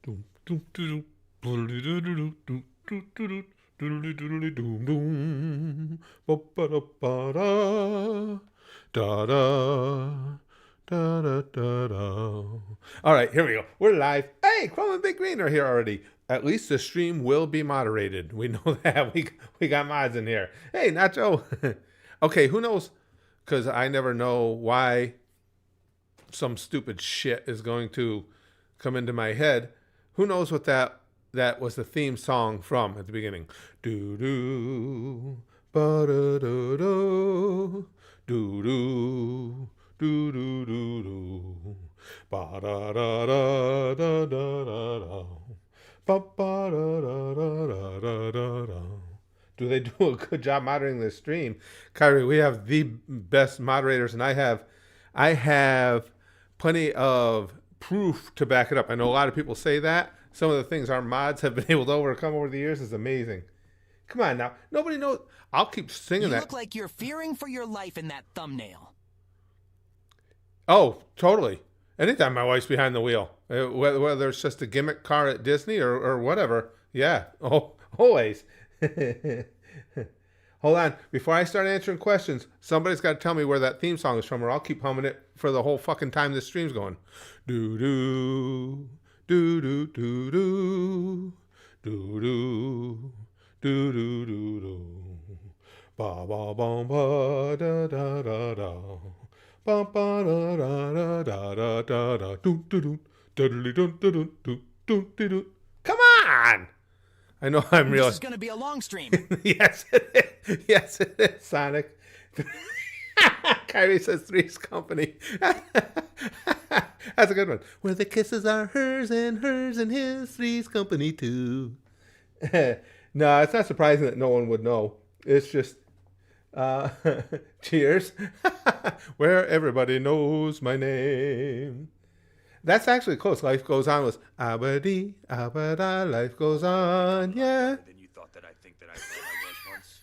Doom, doom, doom, doom, doom, doom, doom, doom, doom, doom. Ba-ba-da-ba-da. Da-da. Da-da-da-da. All right, here we go. We're live. Hey, Chrome and Big Green are here already. At least the stream will be moderated. We know that. We got mods in here. Hey, Nacho. Okay, who knows? Because I never know why some stupid shit is going to come into my head. Who knows what that was the theme song from at the beginning? Do do ba da do do do do do do do do ba da da da da da da da ba ba da da da da da da. Do they do a good job moderating the stream? Kyrie, we have the best moderators, and I have plenty of proof to back it up. I know a lot of people say that. Some of the things our mods have been able to overcome over the years is amazing. Come on now. Nobody knows. I'll keep singing You that. look like you're fearing for your life in that thumbnail. Oh, totally. Anytime my wife's behind the wheel, whether it's just a gimmick car at Disney or whatever. Yeah. Oh, always. Hold on. Before I start answering questions, somebody's got to tell me where that theme song is from, or I'll keep humming it for the whole fucking time this stream's going. Do do do do do do do do do do do do ba ba ba ba da da da da ba ba da da da da da da do do do do do do do do do do do. Come on! I know I'm real. This is going to be a long stream. Yes, it is. Yes, it is, Sonic. Kyrie says Three's Company. That's a good one. Where the kisses are hers and his, Three's Company too. No, it's not surprising that no one would know. It's just, cheers. Where everybody knows my name. That's actually close. Life Goes On was Abadi, Abada, Life Goes On, yeah. Than you thought that I think that I thought I was once.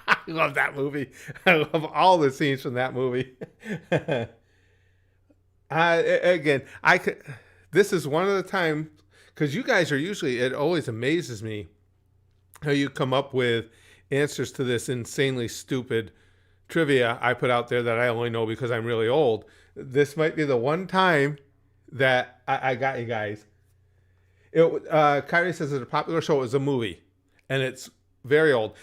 I love that movie. I love all the scenes from that movie. Again, I could. This is one of the times because you guys are usually. It always amazes me how you come up with answers to this insanely stupid trivia I put out there that I only know because I'm really old. This might be the one time that I got you guys. Kyrie says it's a popular show. It was a movie, and it's very old.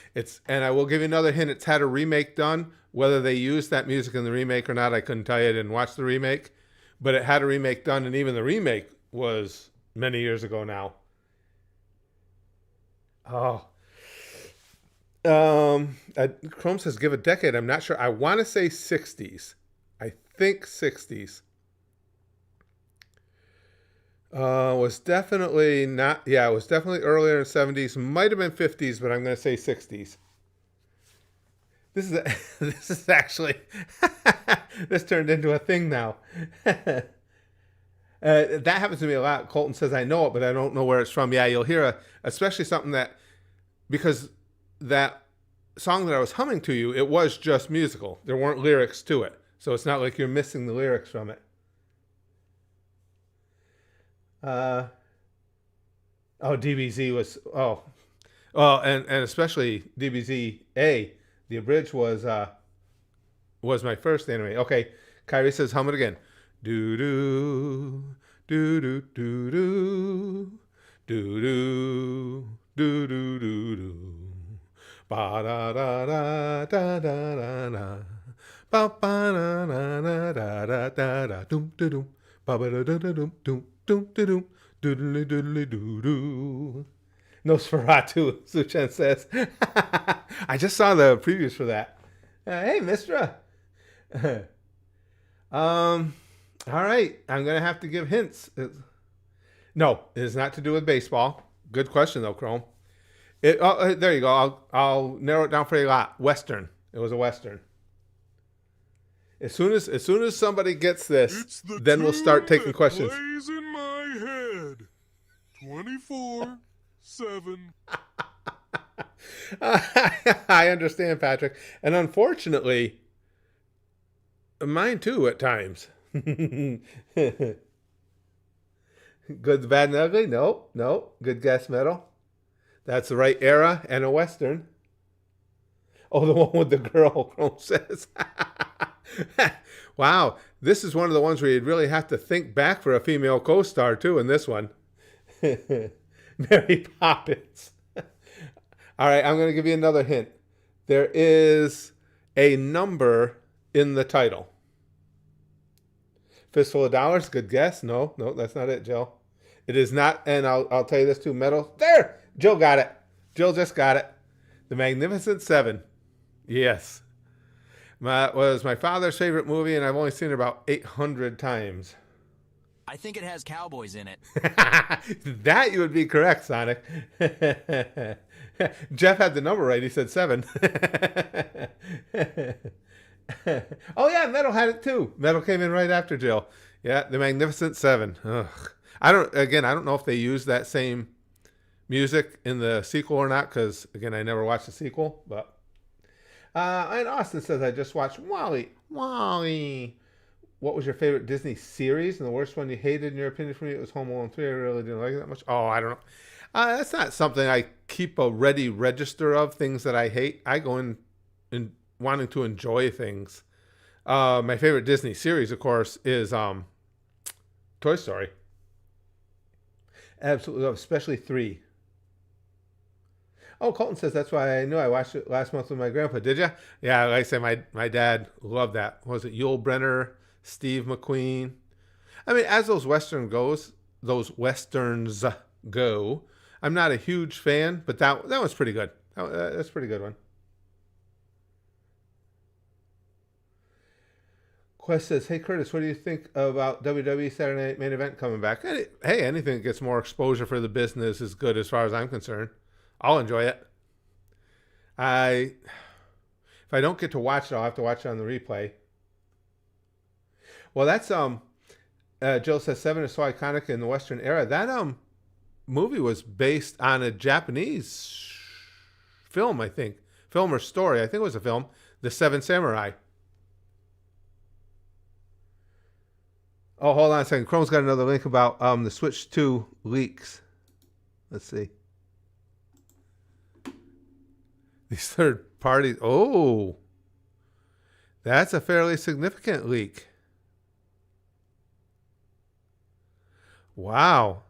And I will give you another hint. It's had a remake done. Whether they used that music in the remake or not, I couldn't tell you. I didn't watch the remake, but it had a remake done, and even the remake was many years ago now. Oh. Chrome says give a decade. I'm not sure. I want to say 60s. I think 60s. Was definitely not. Yeah, it was definitely earlier in 70s. Might have been 50s, but I'm going to say 60s. This is this is actually this turned into a thing now. That happens to me a lot. Colton says I know it, but I don't know where it's from. Yeah, you'll hear especially something that because that song that I was humming to you, it was just musical. There weren't lyrics to it, so it's not like you're missing the lyrics from it. DBZ was and especially DBZ A, the abridged was my first anime. Okay, Kyrie says hum it again. Do do do do do do do do do do do do ba da da da da da da da ba ba da da da da da da dum dum ba ba da da dum dum dum dum doodly doodly doo doo. Nosferatu, Suchen says. I just saw the previews for that. Hey, Mistra. All right. I'm gonna have to give hints. No, it is not to do with baseball. Good question though, Chrome. There you go. I'll narrow it down for you a lot. Western. It was a Western. As soon as somebody gets this, then we'll start taking questions. Plays in my head. 24/7. I understand, Patrick. And unfortunately, mine too at times. Good, the Bad, and Ugly? No, no. Good guess, Metal. That's the right era and a Western. Oh, the one with the girl, Chrome says. Wow, this is one of the ones where you'd really have to think back for a female co-star, too, in this one. Mary Poppins. All right, I'm going to give you another hint. There is a number in the title. Fistful of Dollars, good guess. No, that's not it, Jill. It is not, and I'll tell you this too, Metal. There! Jill got it. Jill just got it. The Magnificent Seven. Yes. Was my father's favorite movie, and I've only seen it about 800 times. I think it has cowboys in it. That you would be correct, Sonic. Jeff had the number right. He said 7. Oh, yeah, Metal had it too. Metal came in right after Jill. Yeah, the Magnificent Seven. Ugh. I don't know if they use that same music in the sequel or not, because, again, I never watched the sequel. But and Austin says, I just watched Wall-E. Wall-E. What was your favorite Disney series and the worst one you hated, in your opinion? For me, it was Home Alone 3. I really didn't like it that much. Oh, I don't know. That's not something I keep a ready register of, things that I hate. I go in wanting to enjoy things. My favorite Disney series, of course, is Toy Story. Absolutely love, especially 3. Oh, Colton says, that's why I knew I watched it last month with my grandpa. Did you? Yeah, like I say, my dad loved that. What was it Yul Brynner, Steve McQueen? I mean, as those westerns go, I'm not a huge fan, but that was pretty good. That's a pretty good one. Quest says, hey, Curtis, what do you think about WWE Saturday Night Main Event coming back? Hey, anything that gets more exposure for the business is good as far as I'm concerned. I'll enjoy it. If I don't get to watch it, I'll have to watch it on the replay. Well, that's Jill says 7 is so iconic in the Western era. That movie was based on a Japanese film, I think. Film or story. I think it was a film. The Seven Samurai. Oh, hold on a second. Chrome's got another link about the Switch 2 leaks. Let's see. These third parties. Oh, that's a fairly significant leak. Wow.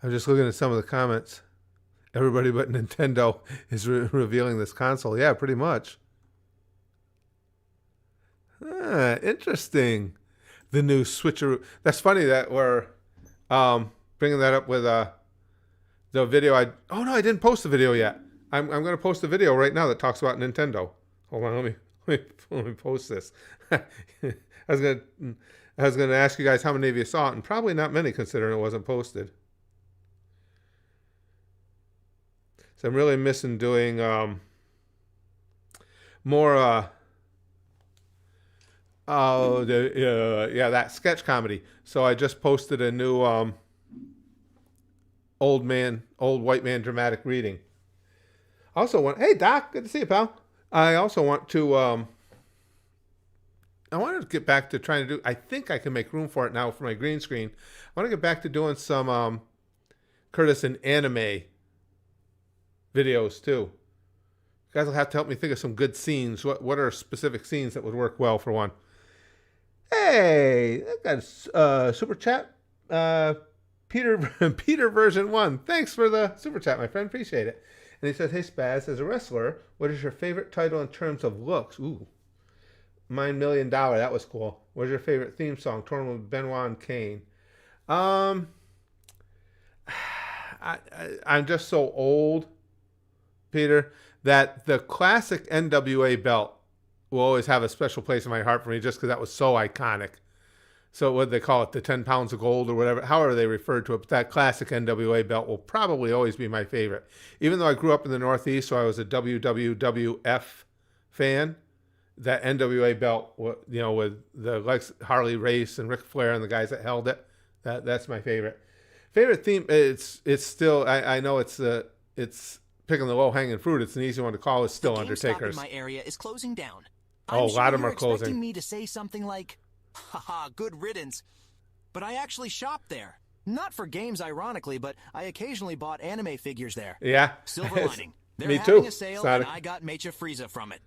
I'm just looking at some of the comments. Everybody but Nintendo is revealing this console. Yeah, pretty much. Interesting. The new switcheroo. That's funny that we're bringing that up with the video. I didn't post the video yet. I'm going to post a video right now that talks about Nintendo. Hold on, let me post this. I was going to ask you guys how many of you saw it, and probably not many considering it wasn't posted. So I'm really missing doing more that sketch comedy. So I just posted a new old white man dramatic reading. Hey Doc, good to see you, pal. I also want to I wanted to get back to trying to do, I think I can make room for it now for my green screen. I want to get back to doing some Curtis and anime videos too. You guys will have to help me think of some good scenes. What are specific scenes that would work well for one? Hey, I got a super chat. Peter version 1. Thanks for the super chat, my friend. Appreciate it. And he says, hey Spaz, as a wrestler, what is your favorite title in terms of looks? Ooh. Mine $1 Million. That was cool. What is your favorite theme song? Tournament with Benoit and Kane. I'm just so old, Peter, that the classic NWA belt will always have a special place in my heart for me just because that was so iconic. So what they call it, the 10 pounds of gold or whatever, however they refer to it, but that classic NWA belt will probably always be my favorite. Even though I grew up in the Northeast, so I was a WWF fan, that NWA belt, you know, with the Lex Harley Race and Ric Flair and the guys that held it, that's my favorite. Favorite theme, it's still, I know it's picking the low-hanging fruit. It's an easy one to call. It's still The GameStop Undertaker's. in my area is closing down. I'm a lot sure of them you're are closing. expecting me to say something like, haha, good riddance. But I actually shopped there. Not for games, ironically, but I occasionally bought anime figures there. Yeah. Silver lining. They're Me having too, a sale, Sonic. and I got Mecha Frieza from it.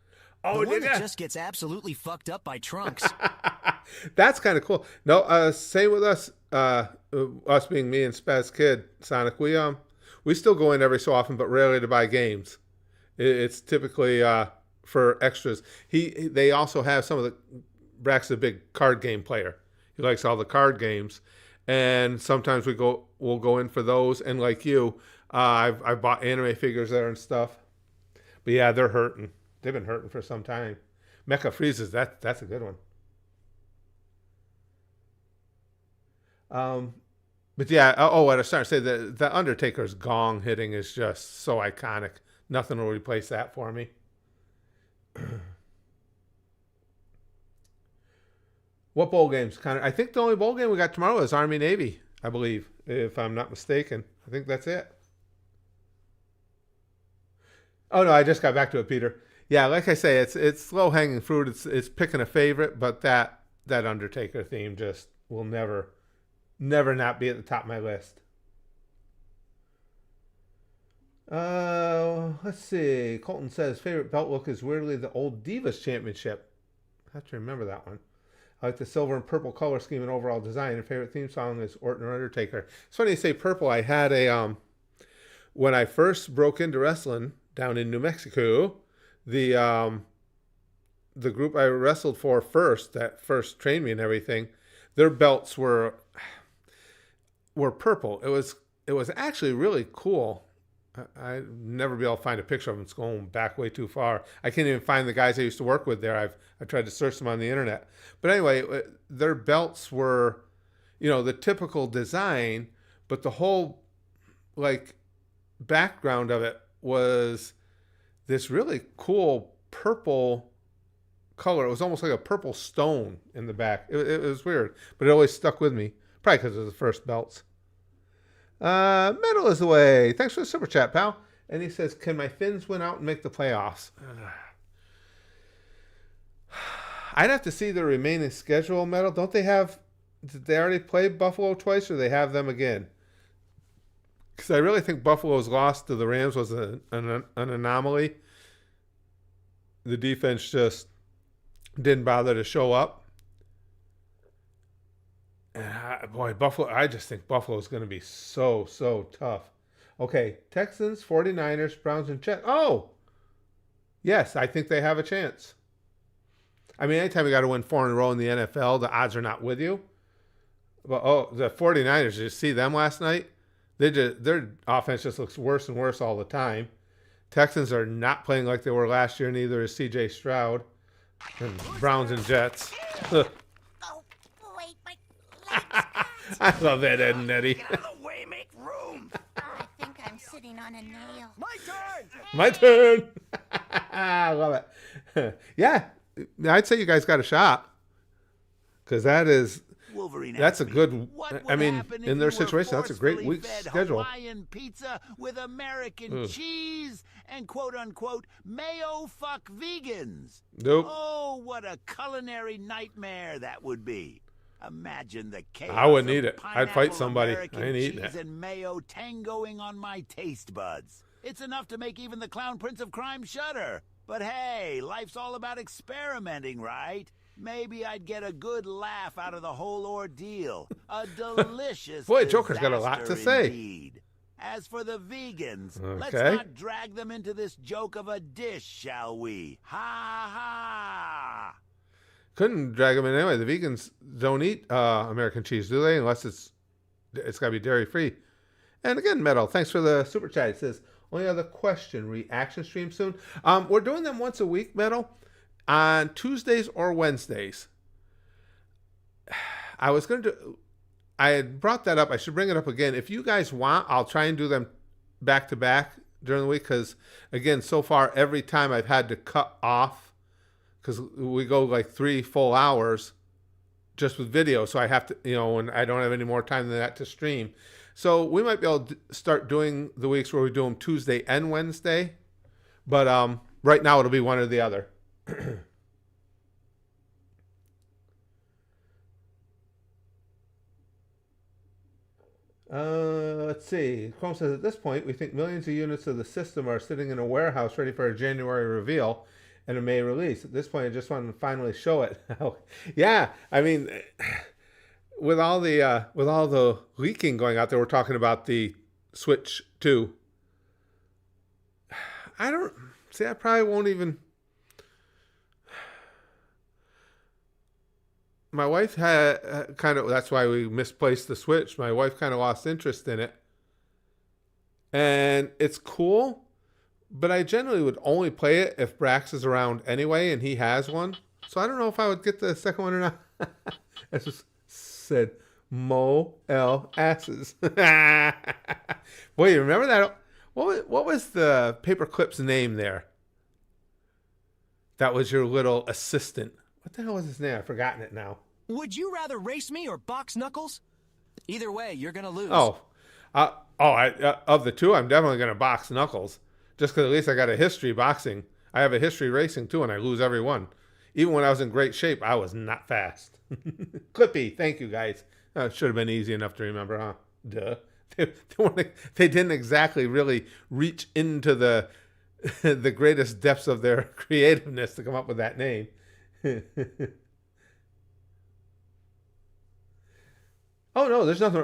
Oh, the one did that ya? just gets absolutely fucked up by Trunks. That's kind of cool. No, same with us. Us being me and Spaz Kid, Sonic. We still go in every so often, but rarely to buy games. It's typically for extras. They also have some of the Brax, a big card game player. He likes all the card games, and sometimes we'll go in for those. And like you, I've bought anime figures there and stuff. But yeah, they're hurting. They've been hurting for some time. Mecha Freezes, that's a good one. But yeah, what I was starting to say, the Undertaker's gong hitting is just so iconic. Nothing will replace that for me. What bowl games, Connor? I think the only bowl game we got tomorrow is Army Navy, I believe, if I'm not mistaken. I think that's it. Oh no, I just got back to it, Peter. Yeah, like I say, it's low hanging fruit. It's picking a favorite, but that Undertaker theme just will never not be at the top of my list. Let's see. Colton says favorite belt look is weirdly the old Divas Championship. I have to remember that one. I like the silver and purple color scheme and overall design. And favorite theme song is Orton or Undertaker. It's funny you say purple. I had when I first broke into wrestling down in New Mexico, the group I wrestled for first, that first trained me and everything, their belts were purple. It was actually really cool. I'd never be able to find a picture of them. It's going back way too far. I can't even find the guys I used to work with there. I tried to search them on the internet. But anyway, their belts were, the typical design, but the whole background of it was this really cool purple color. It was almost like a purple stone in the back. It was weird, but it always stuck with me. Probably because of the first belts. Metal is the way. Thanks for the super chat, pal. And he says, can my Finns win out and make the playoffs? I'd have to see the remaining schedule, Metal. Did they already play Buffalo twice, or they have them again? Because I really think Buffalo's loss to the Rams was an anomaly. The defense just didn't bother to show up. And Buffalo, I just think Buffalo's going to be so tough. Okay, Texans, 49ers, Browns, and Jets. Oh! Yes, I think they have a chance. I mean, anytime you got to win 4 in a row in the NFL, the odds are not with you. But, the 49ers, did you see them last night? Their offense just looks worse and worse all the time. Texans are not playing like they were last year, neither is C.J. Stroud. And Browns and Jets. Oh, wait, my legs. I love that, Ed and Eddie. Get out of the way, make room. I think I'm sitting on a nail. My turn. My turn. I love it. Yeah, I'd say you guys got a shot. Because Wolverine that's asked a me, good, what would I mean, happen if in their you were situation, that's a great forcefully week's fed schedule. Hawaiian pizza with American cheese and quote-unquote mayo fuck vegans. Nope. Oh, what a culinary nightmare that would be. Imagine the chaos. I wouldn't of eat it. I'd fight pineapple, somebody. I American ain't eating cheese it. and mayo tangoing on my taste buds. It's enough to make even the clown prince of crime shudder. But hey, life's all about experimenting, right? Maybe I'd get a good laugh out of the whole ordeal. A delicious Boy, Joker's got a lot to disaster say. indeed. As for the vegans, let's Okay. not drag them into this joke of a dish, shall we? Ha ha! Couldn't drag them in anyway. The vegans don't eat American cheese, do they? Unless it's got to be dairy free. And again, Metal, thanks for the super chat. It says, only other question, reaction stream soon. We're doing them once a week, Metal, on Tuesdays or Wednesdays. I had brought that up. I should bring it up again. If you guys want, I'll try and do them back to back during the week. Because again, so far, every time I've had to cut off, because we go like 3 full hours just with video. So I have to, and I don't have any more time than that to stream. So we might be able to start doing the weeks where we do them Tuesday and Wednesday. But right now it'll be one or the other. Let's see. Chrome says at this point, we think millions of units of the system are sitting in a warehouse ready for a January reveal and a May release. At this point, I just want to finally show it. Yeah, I mean, with all the leaking going out there, we're talking about the Switch 2. I don't see. I probably won't even. My wife had kind of, that's why we misplaced the Switch. My wife kind of lost interest in it. And it's cool, but I generally would only play it if Brax is around anyway, and he has one. So I don't know if I would get the second one or not. I just said, Mo L asses. Boy, you remember that? What was the Paperclip's name there? That was your little assistant. What the hell was his name? I've forgotten it now. Would you rather race me or box Knuckles? Either way, you're gonna lose. Of the two, I'm definitely going to box Knuckles. Just because at least I got a history boxing. I have a history racing too, and I lose every one. Even when I was in great shape, I was not fast. Clippy, thank you guys. That should have been easy enough to remember, huh? Duh. They didn't exactly really reach into the the greatest depths of their creativeness to come up with that name. Oh no, there's nothing.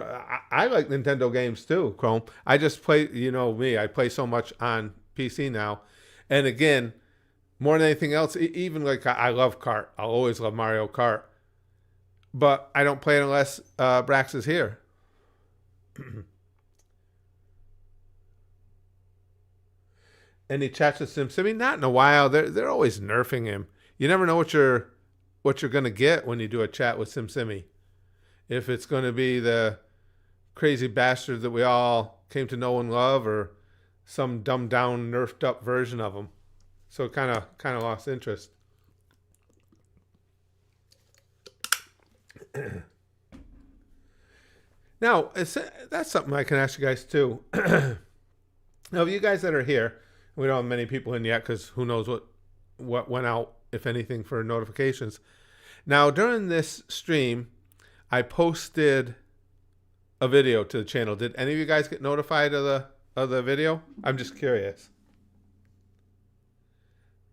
I like Nintendo games too, Chrome. I just play, you know me, I play so much on PC now. And again, more than anything else, even like I love Kart. I'll always love Mario Kart. But I don't play it unless Brax is here. And he chats with SimSimi? Not in a while. They're always nerfing him. You never know what you're gonna get when you do a chat with SimSimi. If it's going to be the crazy bastard that we all came to know and love, or some dumbed down, nerfed up version of him. So kind of lost interest. Now, that's something I can ask you guys too. Now, you guys that are here, we don't have many people in yet because who knows what went out, if anything, for notifications. Now, during this stream, I posted a video to the channel. Did any of you guys get notified of the video? I'm just curious.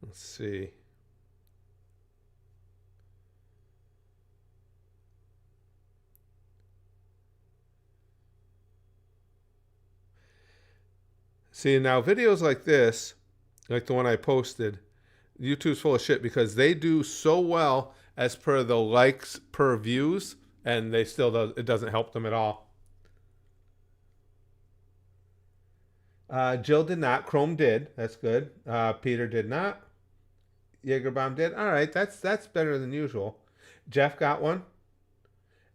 Let's see. See, now videos like this, like the one I posted, YouTube's full of shit because they do so well as per the likes per views, and it doesn't help them at all. Jill did not. Chrome did. That's good. Peter did not. Jaegerbomb did. All right, that's better than usual. Jeff got one.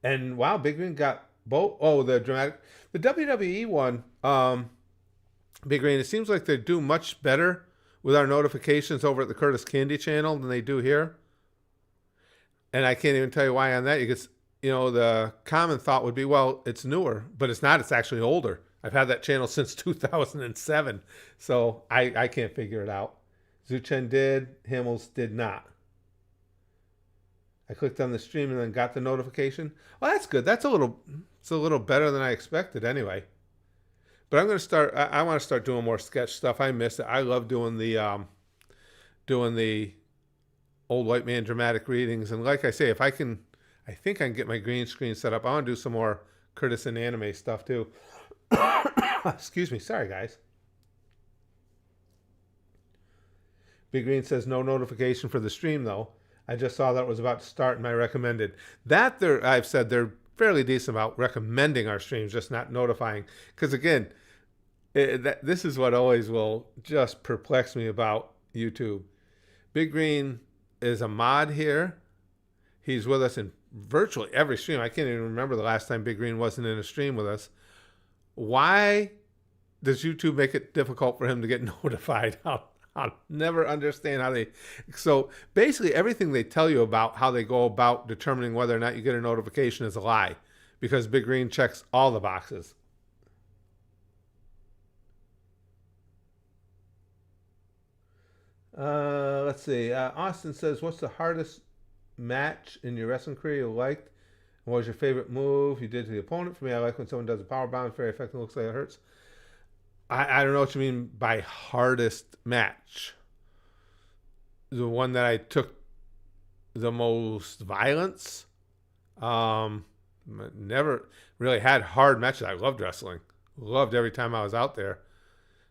And wow, Big Green got both. Oh, the WWE one. Big Green. It seems like they do much better with our notifications over at the Curtis Candy channel than they do here. And I can't even tell you why on that. The common thought would be, well, it's newer, but it's not. It's actually older. I've had that channel since 2007, so I can't figure it out. Zuchen did. Himmels did not. I clicked on the stream and then got the notification. Well, that's good. It's a little better than I expected anyway. But I'm going to start. I want to start doing more sketch stuff. I miss it. I love doing the old white man dramatic readings. And like I say, I think I can get my green screen set up. I want to do some more Curtis and anime stuff too. Excuse me. Sorry, guys. Big Green says no notification for the stream though. I just saw that it was about to start and I recommended. I've said they're fairly decent about recommending our streams, just not notifying. Because again, this is what always will just perplex me about YouTube. Big Green is a mod here. He's with us in virtually every stream. I can't even remember the last time Big Green wasn't in a stream with us. Why does YouTube make it difficult for him to get notified? I'll never understand how they... So basically everything they tell you about how they go about determining whether or not you get a notification is a lie, because Big Green checks all the boxes. Let's see. Austin says, what's the hardest match in your wrestling career you liked? What was your favorite move you did to the opponent? For me, I like when someone does a power bomb. It's very effective. Looks like it hurts. I don't know what you mean by hardest match. The one that I took the most violence. Never really had hard matches. I loved wrestling. Loved every time I was out there.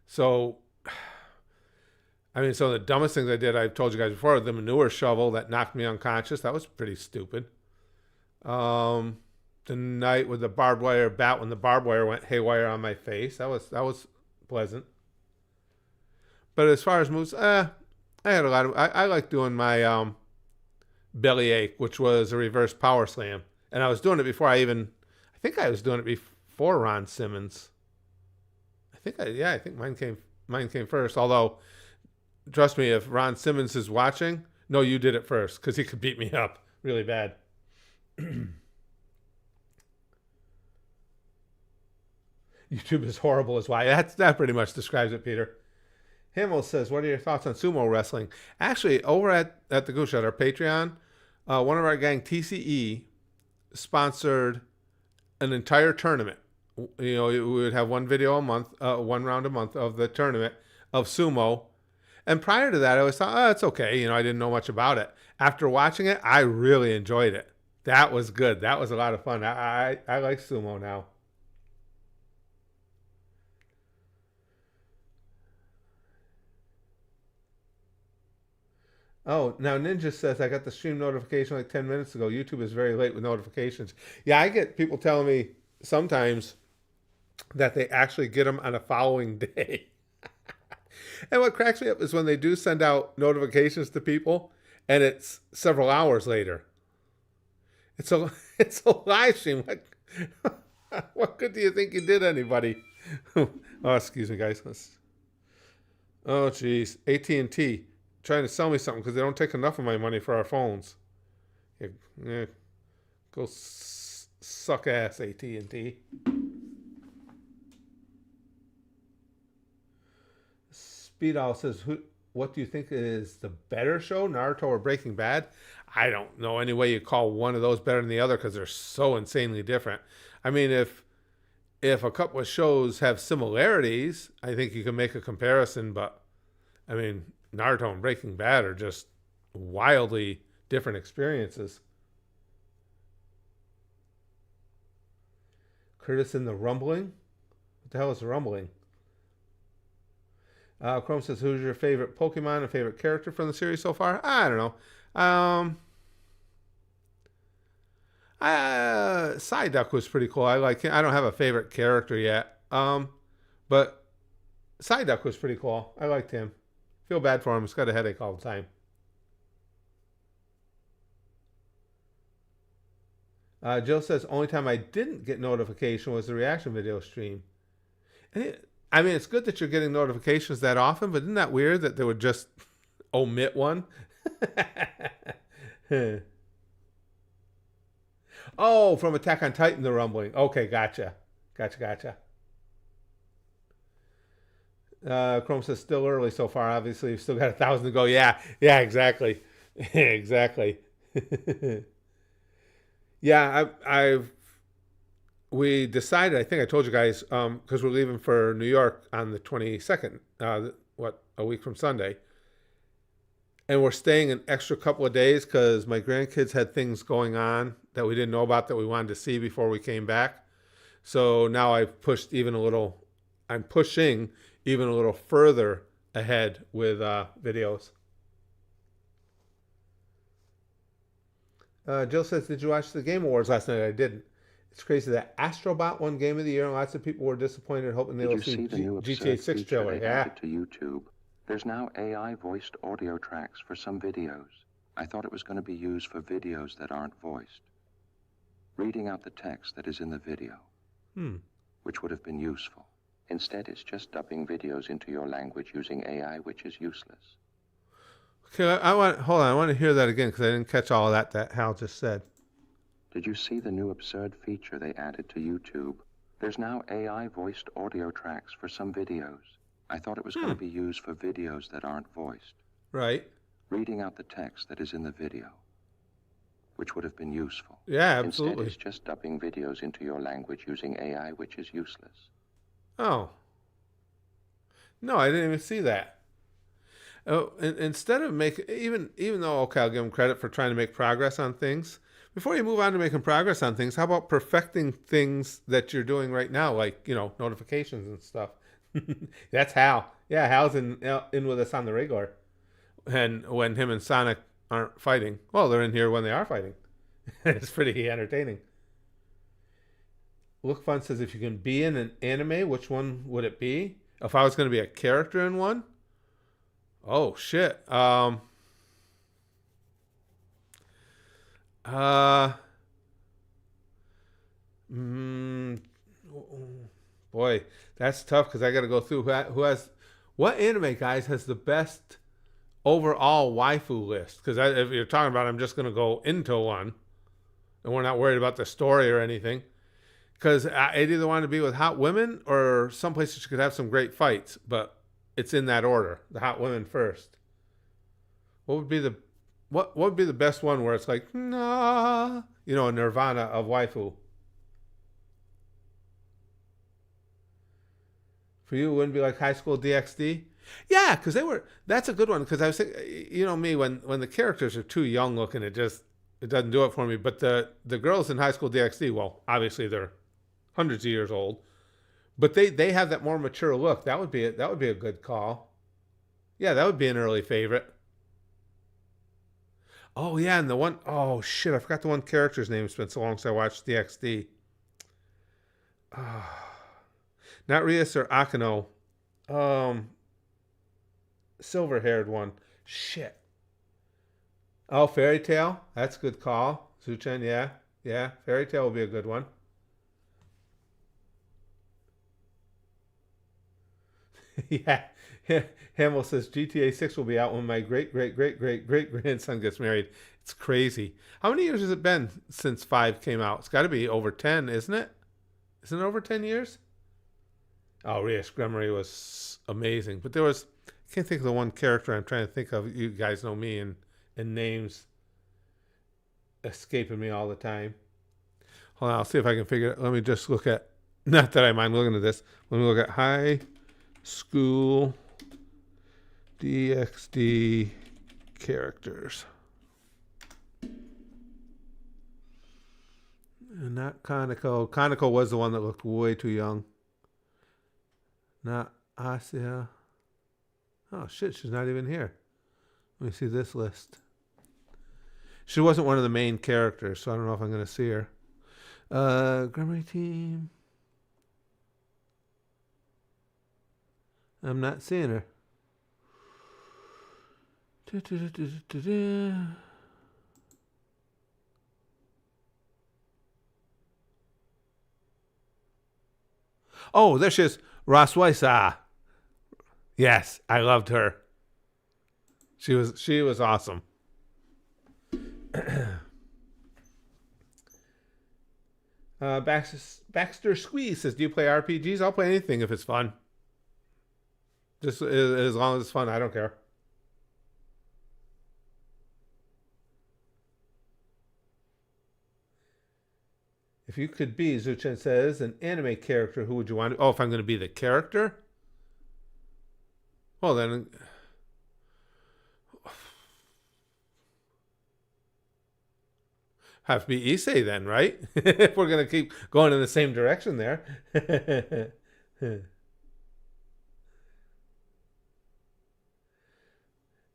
So, I mean, some of the dumbest things I did, I've told you guys before, the manure shovel that knocked me unconscious. That was pretty stupid. The night with the barbed wire bat when the barbed wire went haywire on my face. That was pleasant. But as far as moves, I had a lot of. I like doing my bellyache, which was a reverse power slam, and I was doing it before I think I was doing it before Ron Simmons. I think mine came first. Although, trust me, if Ron Simmons is watching, no, you did it first because he could beat me up really bad. YouTube is horrible is why. That pretty much describes it, Peter. Himmel says, what are your thoughts on sumo wrestling? Actually, over at the Goose Shed, our Patreon, one of our gang, TCE, sponsored an entire tournament. You know, we would have one video a month, one round a month of the tournament of sumo. And prior to that, I always thought, it's okay. You know, I didn't know much about it. After watching it, I really enjoyed it. That was good. That was a lot of fun. I like sumo now. Oh, now Ninja says, I got the stream notification like 10 minutes ago. YouTube is very late with notifications. Yeah, I get people telling me sometimes that they actually get them on a following day. And what cracks me up is when they do send out notifications to people and it's several hours later. It's a live stream. What good do you think you did, anybody? Oh, excuse me, guys. Oh, geez. AT&T trying to sell me something because they don't take enough of my money for our phones. Yeah. Go suck ass, AT&T. Speedall says, what do you think is the better show, Naruto or Breaking Bad? I don't know any way you call one of those better than the other because they're so insanely different. I mean, if a couple of shows have similarities, I think you can make a comparison, but I mean, Naruto and Breaking Bad are just wildly different experiences. Curtis in the rumbling? What the hell is rumbling? Chrome says, who's your favorite Pokemon and favorite character from the series so far? I don't know. Psyduck was pretty cool. I like him. I don't have a favorite character yet. But Psyduck was pretty cool. I liked him. Feel bad for him. He's got a headache all the time. Jill says, only time I didn't get notification was the reaction video stream. And it's good that you're getting notifications that often, but isn't that weird that they would just omit one? Oh, from Attack on Titan, the rumbling. Okay, gotcha. Chrome says, still early so far. Obviously, you've still got 1,000 to go. Yeah, exactly. Exactly. Yeah, we decided, I think I told you guys, because we're leaving for New York on the 22nd, a week from Sunday. And we're staying an extra couple of days because my grandkids had things going on that we didn't know about that we wanted to see before we came back. So now I'm pushing even a little further ahead with videos. Jill says, did you watch the Game Awards last night? I didn't. It's crazy that Astrobot won Game of the Year, and lots of people were disappointed, hoping they will see the new GTA 6 trailer. Yeah. To YouTube. There's now AI-voiced audio tracks for some videos. I thought it was going to be used for videos that aren't voiced. Reading out the text that is in the video, which would have been useful. Instead, it's just dubbing videos into your language using AI, which is useless. Okay, I want to hear that again because I didn't catch all of that Hal just said. Did you see the new absurd feature they added to YouTube? There's now AI-voiced audio tracks for some videos. I thought it was going to be used for videos that aren't voiced. Right. Reading out the text that is in the video, which would have been useful. Yeah, Instead, absolutely. it's just dubbing videos into your language using AI, which is useless. Oh. No, I didn't even see that. Oh, instead of even though, okay, I'll give him credit for trying to make progress on things. Before you move on to making progress on things, how about perfecting things that you're doing right now, like, notifications and stuff? That's Hal. Yeah, Hal's in with us on the regular. And when him and Sonic aren't fighting, well, they're in here when they are fighting. It's pretty entertaining. Look Fun says, if you can be in an anime, which one would it be? If I was going to be a character in one? Oh, shit. Boy, that's tough because I got to go through who has what anime, guys, has the best overall waifu list. Because if you're talking about, I'm just going to go into one, and we're not worried about the story or anything. Because I'd either want to be with hot women or some places you could have some great fights, but it's in that order. The hot women first. What would be the best one where it's like, nah, a Nirvana of waifu? For you, it wouldn't be like High School DxD? Yeah, because that's a good one. Because I was thinking, me, when the characters are too young looking, it doesn't do it for me. But the girls in High School DxD, well, obviously they're hundreds of years old, but they have that more mature look. That would be a good call. Yeah, that would be an early favorite. Oh yeah, and oh shit, I forgot the one character's name. It's been so long since I watched DxD. Not Rias or Akano. Silver-haired one. Shit. Oh, Fairy Tail. That's a good call. Zuchen, yeah. Yeah, Fairy Tail will be a good one. Yeah. Hamill says GTA 6 will be out when my great-great-great-great-great-grandson gets married. It's crazy. How many years has it been since 5 came out? It's got to be over 10, isn't it? Isn't it over 10 years? Oh, Rias Gremory was amazing. But I can't think of the one character I'm trying to think of. You guys know me, and names escaping me all the time. Hold on, I'll see if I can figure it. Let me just look at, not that I mind looking at this. Let me look at High School DxD characters. And not Kaneko. Kaneko was the one that looked way too young. Not Asya. Oh shit, she's not even here. Let me see this list. She wasn't one of the main characters, so I don't know if I'm going to see her. Gremory team. I'm not seeing her. Oh, there she is. Raswaisa. Yes, I loved her. She was awesome. Baxter Squeeze says, do you play RPGs? I'll play anything if it's fun. Just as long as it's fun, I don't care. If you could be, Zuchen says, an anime character, who would you want to? Oh, if I'm going to be the character? Well, then... have to be Issei then, right? If we're going to keep going in the same direction there.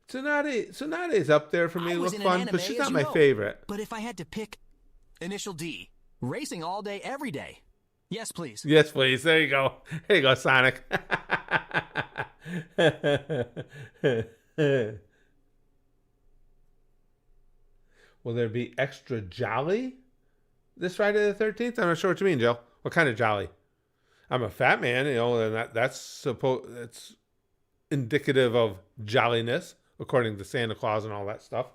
Tsunade is up there for me. Look fun, but she's not my favorite. But if I had to pick, initial D, racing all day, every day. Yes, please. Yes, please. There you go. There you go, Sonic. Will there be extra jolly this Friday the 13th? I'm not sure what you mean, Joe. What kind of jolly? I'm a fat man, and that's indicative of jolliness, according to Santa Claus and all that stuff.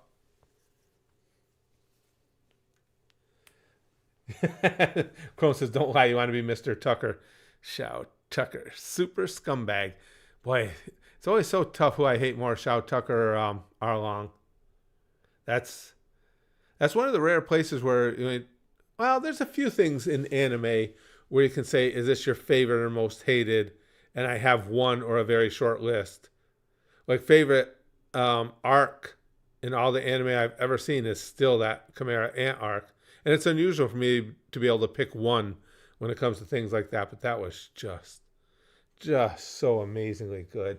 Chrome says, don't lie, you want to be Mr. Tucker. Shao Tucker, super scumbag. Boy, it's always so tough who I hate more, Shao Tucker or Arlong. That's That's one of the rare places where, well, there's a few things in anime where you can say, is this your favorite or most hated? And I have one or a very short list. Like favorite arc in all the anime I've ever seen is still that Chimera Ant arc. And it's unusual for me to be able to pick one when it comes to things like that. But that was just so amazingly good.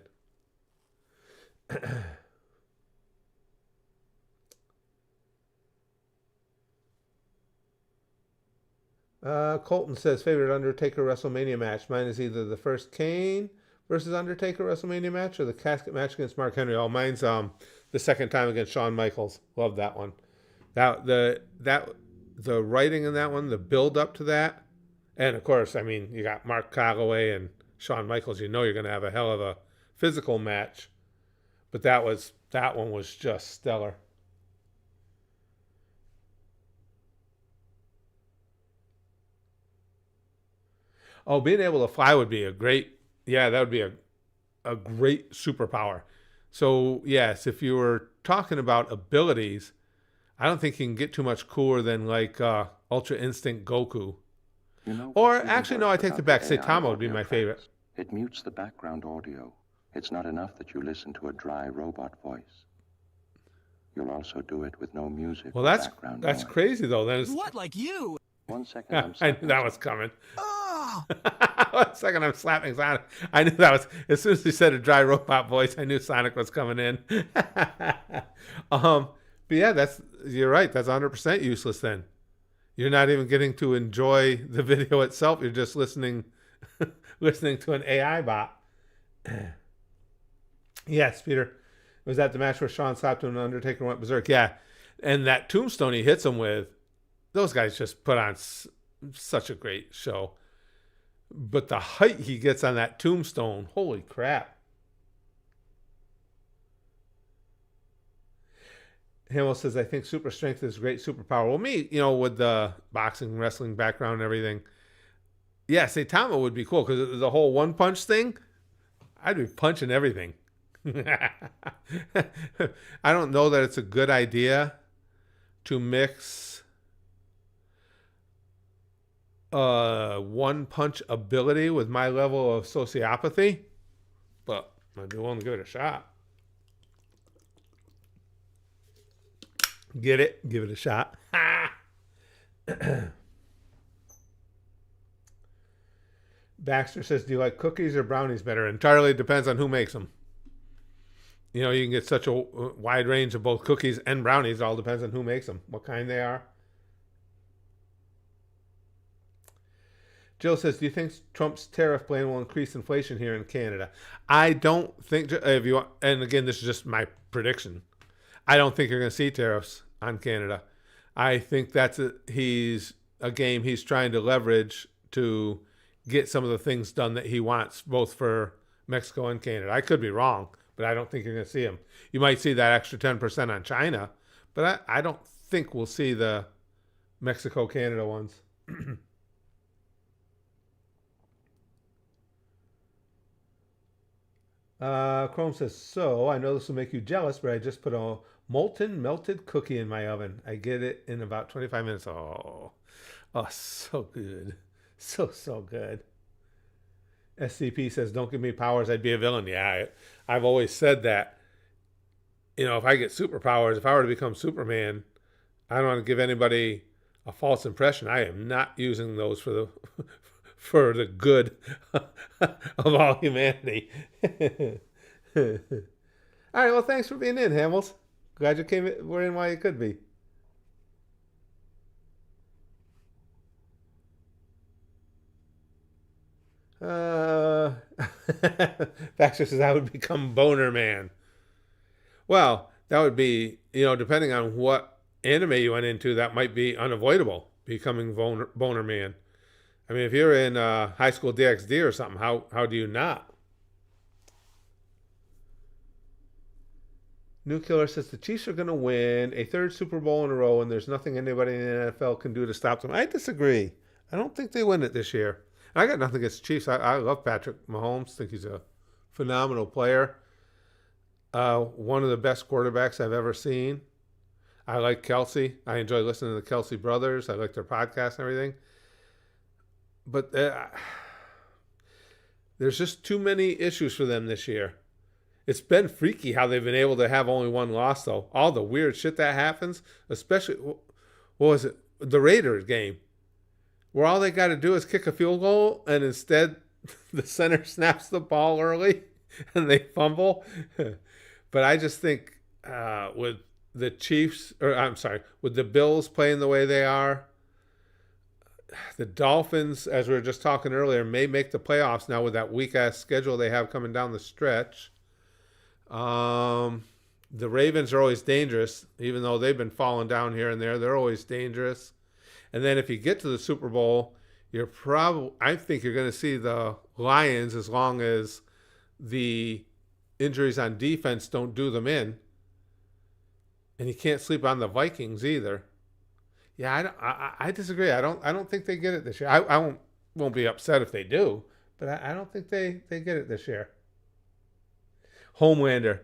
Colton says, favorite Undertaker WrestleMania match. Mine is either the first Kane versus Undertaker WrestleMania match or the casket match against Mark Henry. Oh, mine's the second time against Shawn Michaels. Love that one. The writing in that one, the build up to that, and of course, I mean, you got Mark Calloway and Shawn Michaels. You know you're going to have a hell of a physical match, but that one was just stellar. Oh, being able to fly would be that would be a great superpower. So, yes, if you were talking about abilities, I don't think you can get too much cooler than like Ultra Instinct Goku. Or actually, no, I take it back. Saitama would be my favorite. It mutes the background audio. It's not enough that you listen to a dry robot voice. You'll also do it with no music. Well, that's crazy though. What, like you? 1 second. I knew that was coming. 1 second, I'm slapping Sonic. I knew that was, as soon as he said a dry robot voice, I knew Sonic was coming in. But yeah, you're right. That's 100% useless then. You're not even getting to enjoy the video itself. You're just listening to an AI bot. Yes, Peter. Was that the match where Shawn slapped him and Undertaker went berserk? Yeah. And that tombstone he hits him with, those guys just put on such a great show. But the height he gets on that tombstone, holy crap. Hamill says, I think super strength is a great superpower. Well, me, with the boxing, wrestling background and everything, yeah, Saitama would be cool because the whole one punch thing, I'd be punching everything. I don't know that it's a good idea to mix one punch ability with my level of sociopathy, but I'd be willing to give it a shot. Get it? Give it a shot. Baxter says, do you like cookies or brownies better? Entirely depends on who makes them. You can get such a wide range of both cookies and brownies. It all depends on who makes them, what kind they are. Jill says, do you think Trump's tariff plan will increase inflation here in Canada? I don't think, and again, this is just my prediction. I don't think you're going to see tariffs on Canada. I think that's a game he's trying to leverage to get some of the things done that he wants, both for Mexico and Canada. I could be wrong, but I don't think you're going to see them. You might see that extra 10% on China, but I don't think we'll see the Mexico-Canada ones. Chrome says, so I know this will make you jealous, but I just put a molten melted cookie in my oven. I get it in about 25 minutes. Oh, so good. So good. SCP says, don't give me powers, I'd be a villain. Yeah, I've always said that. If I get superpowers, if I were to become Superman, I don't want to give anybody a false impression. I am not using those for the good of all humanity. All right, well, thanks for being in, Hamels. Glad you were in while you could be. Baxter says, I would become Boner Man. Well, that would be, depending on what anime you went into, that might be unavoidable, becoming Boner Man. I mean, if you're in High School DxD or something, how do you not? New Killer says the Chiefs are going to win a third Super Bowl in a row, and there's nothing anybody in the NFL can do to stop them. I disagree. I don't think they win it this year. I got nothing against the Chiefs. I love Patrick Mahomes. I think he's a phenomenal player. One of the best quarterbacks I've ever seen. I like Kelsey. I enjoy listening to the Kelsey brothers. I like their podcast and everything. But there's just too many issues for them this year. It's been freaky how they've been able to have only one loss, though. All the weird shit that happens, especially, what was it? The Raiders game, where all they got to do is kick a field goal, and instead the center snaps the ball early and they fumble. But I just think with the Chiefs, with the Bills playing the way they are, the Dolphins, as we were just talking earlier, may make the playoffs now with that weak-ass schedule they have coming down the stretch. The Ravens are always dangerous, even though they've been falling down here and there. They're always dangerous. And then if you get to the Super Bowl, I think you're going to see the Lions, as long as the injuries on defense don't do them in. And you can't sleep on the Vikings either. Yeah, I disagree. I don't think they get it this year. I won't be upset if they do, but I don't think they get it this year. Homelander.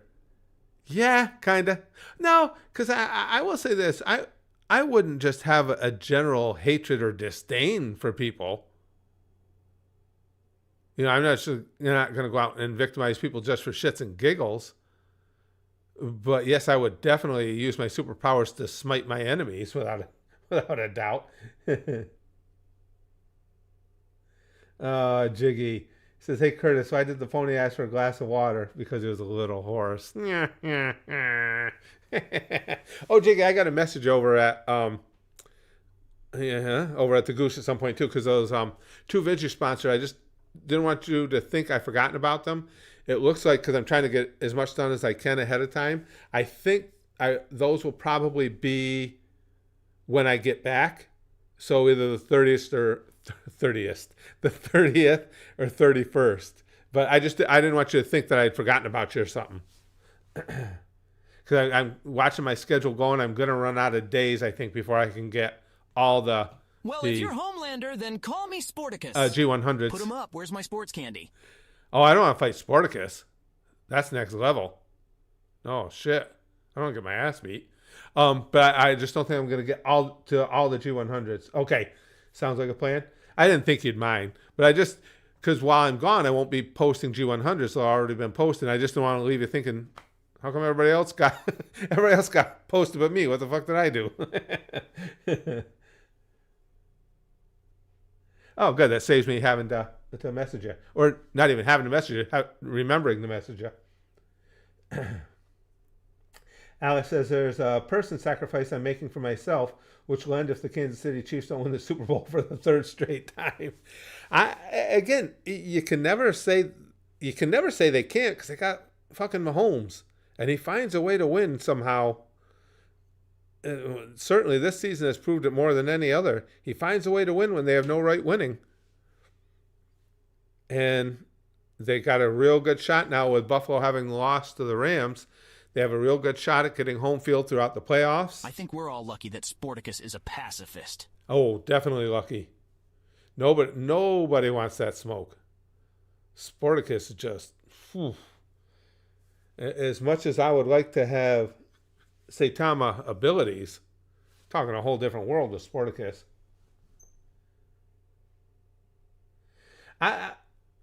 Yeah, kind of. No, because I will say this. I wouldn't just have a general hatred or disdain for people. I'm not sure you're not going to go out and victimize people just for shits and giggles. But yes, I would definitely use my superpowers to smite my enemies without a doubt. Jiggy says, "Hey Curtis, why did the pony ask for a glass of water? Because he was a little hoarse." Oh, Jiggy, I got a message over at over at the Goose at some point too, because those two vid you sponsored, I just didn't want you to think I've forgotten about them. It looks like, because I'm trying to get as much done as I can ahead of time, I think those will probably be when I get back. So either the 30th or 31st. But I didn't want you to think that I'd forgotten about you or something. Because I'm watching my schedule going. I'm going to run out of days, I think, before I can get all the... Well, if you're Homelander, then call me Sporticus. G100s. Put him up. Where's my sports candy? Oh, I don't want to fight Sporticus. That's next level. Oh, shit. I don't get my ass beat. But I just don't think I'm going to get all the G100s. Okay. Sounds like a plan. I didn't think you'd mind. But because while I'm gone, I won't be posting G100s, so I've already been posting. I just don't want to leave you thinking, how come everybody else got posted but me? What the fuck did I do? Oh, good. That saves me having to message you. Or not even having to message you, remembering to message you. Alex says, "There's a person sacrifice I'm making for myself, which will end if the Kansas City Chiefs don't win the Super Bowl for the third straight time." Again, you can never say they can't, because they got fucking Mahomes. And he finds a way to win somehow. Certainly this season has proved it more than any other. He finds a way to win when they have no right winning. And they got a real good shot now with Buffalo having lost to the Rams. They have a real good shot at getting home field throughout the playoffs. I think we're all lucky that Sporticus is a pacifist. Oh, definitely lucky. Nobody wants that smoke. Sporticus is just... Whew. As much as I would like to have Saitama abilities, talking a whole different world with Sporticus.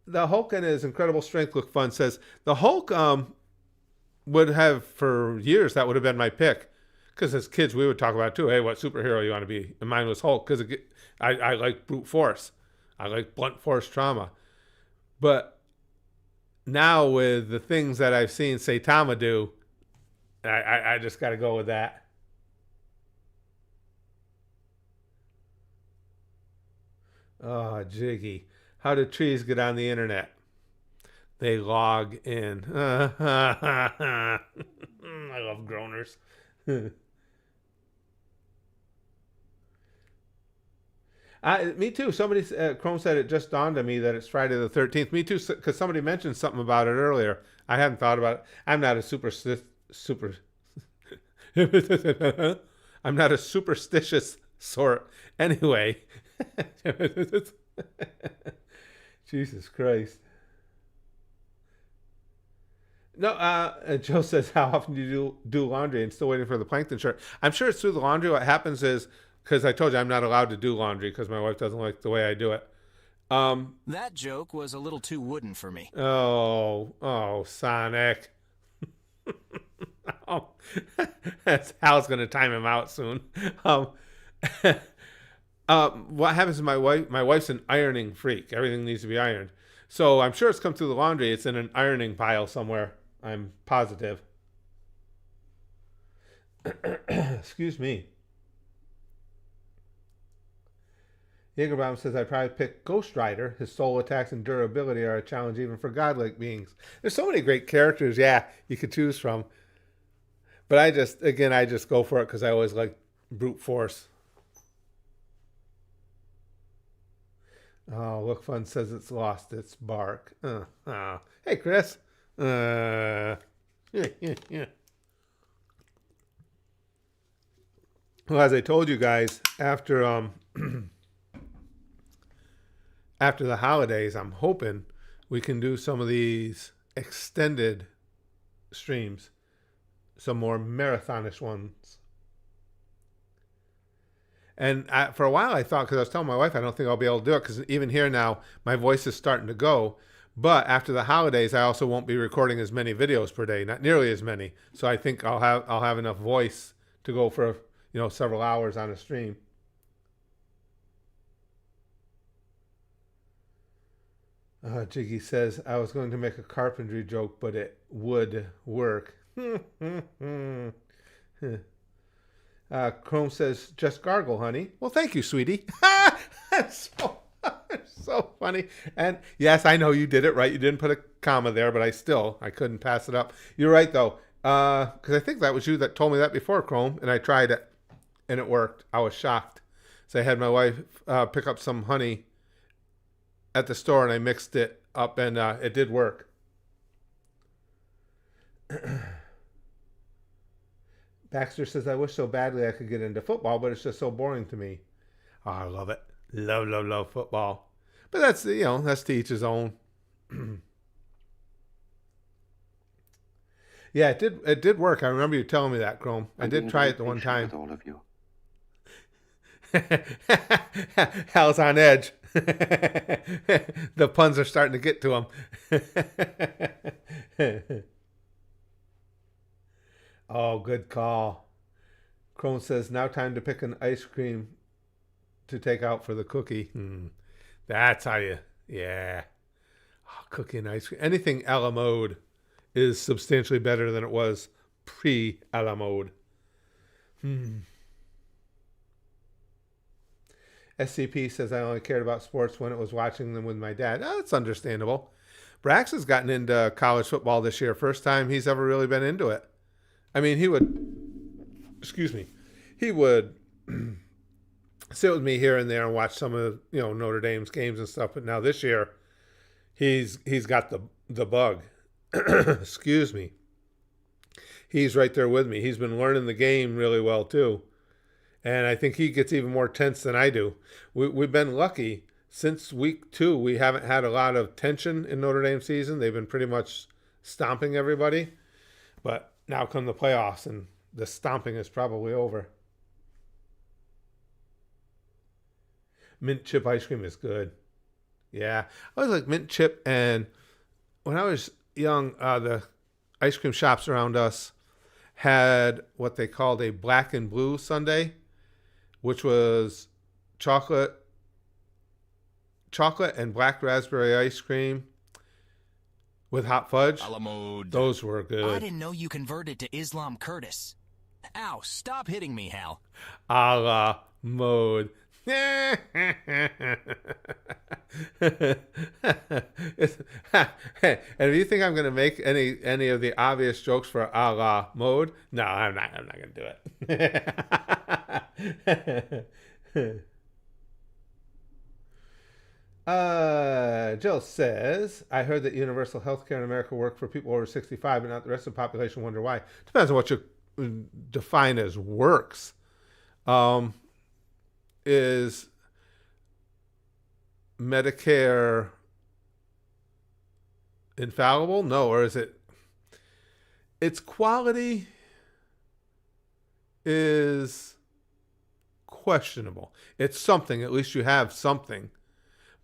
The Hulk and his incredible strength look fun. Says the Hulk would have for years. That would have been my pick, because as kids we would talk about it too. Hey, what superhero you want to be? And mine was Hulk, because I like brute force. I like blunt force trauma. But now with the things that I've seen Saitama do, I just got to go with that. Oh, Jiggy. How do trees get on the internet? They log in. I love groaners. Me too. Somebody, Chrome said it just dawned on me that it's Friday the 13th. Me too, because somebody mentioned something about it earlier. I hadn't thought about it. I'm not a I'm not a superstitious sort. Anyway. Jesus Christ. No, Joe says, how often do you do laundry? And still waiting for the plankton shirt. I'm sure it's through the laundry. What happens is, because I told you I'm not allowed to do laundry because my wife doesn't like the way I do it. That joke was a little too wooden for me. Oh, Sonic. Oh, Hal's going to time him out soon. Um, what happens is my wife's an ironing freak. Everything needs to be ironed. So I'm sure it's come through the laundry. It's in an ironing pile somewhere. I'm positive. Excuse me. Jägerbaum says, I probably pick Ghost Rider. His soul attacks and durability are a challenge even for godlike beings. There's so many great characters, you could choose from. But I just go for it because I always like brute force. Oh, Look Fun says it's lost its bark. Hey, Chris. Yeah. Well, as I told you guys, after after the holidays, I'm hoping we can do some of these extended streams, some more marathonish ones. And for a while, I thought, because I was telling my wife, I don't think I'll be able to do it, because even here now, my voice is starting to go. But after the holidays, I also won't be recording as many videos per day, not nearly as many. So I think I'll have enough voice to go for several hours on a stream. Jiggy says, I was going to make a carpentry joke, but it would work. Chrome says, just gargle, honey. Well, thank you, sweetie. That's so funny. And yes, I know you did it right. You didn't put a comma there, but I couldn't pass it up. You're right, though. Because I think that was you that told me that before, Chrome, and I tried it, and it worked. I was shocked. So I had my wife pick up some honey at the store, and I mixed it up, and it did work. Baxter says, I wish so badly I could get into football, but it's just so boring to me. Oh, I love it. Love football. But that's to each his own. Yeah, it did work. I remember you telling me that, Chrome. I did try it the one time. With all of you. Hal's on edge. The puns are starting to get to him. Oh, good call. Crone says, now time to pick an ice cream to take out for the cookie. That's how yeah. Oh, cookie and ice cream. Anything a la mode is substantially better than it was pre-a la mode. SCP says, I only cared about sports when it was watching them with my dad. Oh, that's understandable. Brax has gotten into college football this year. First time he's ever really been into it. I mean, he would sit with me here and there and watch some of Notre Dame's games and stuff. But now this year, he's got the bug. Excuse me. He's right there with me. He's been learning the game really well too, and I think he gets even more tense than I do. We've been lucky since week 2. We haven't had a lot of tension in Notre Dame season. They've been pretty much stomping everybody, but now come the playoffs, and the stomping is probably over. Mint chip ice cream is good. Yeah, I always like mint chip, and when I was young, the ice cream shops around us had what they called a black and blue sundae, which was chocolate and black raspberry ice cream with hot fudge. A la mode. Those were good. I didn't know you converted to Islam, Curtis. Ow, stop hitting me, Hal. A la mode. And if you think I'm going to make any of the obvious jokes for a la mode, no, I'm not going to do it. Jill says, I heard that universal health care in America worked for people over 65, but not the rest of the population. Wonder why. Depends on what you define as works. Is Medicare infallible? No, or is it? its quality is questionable. It's something. At least you have something.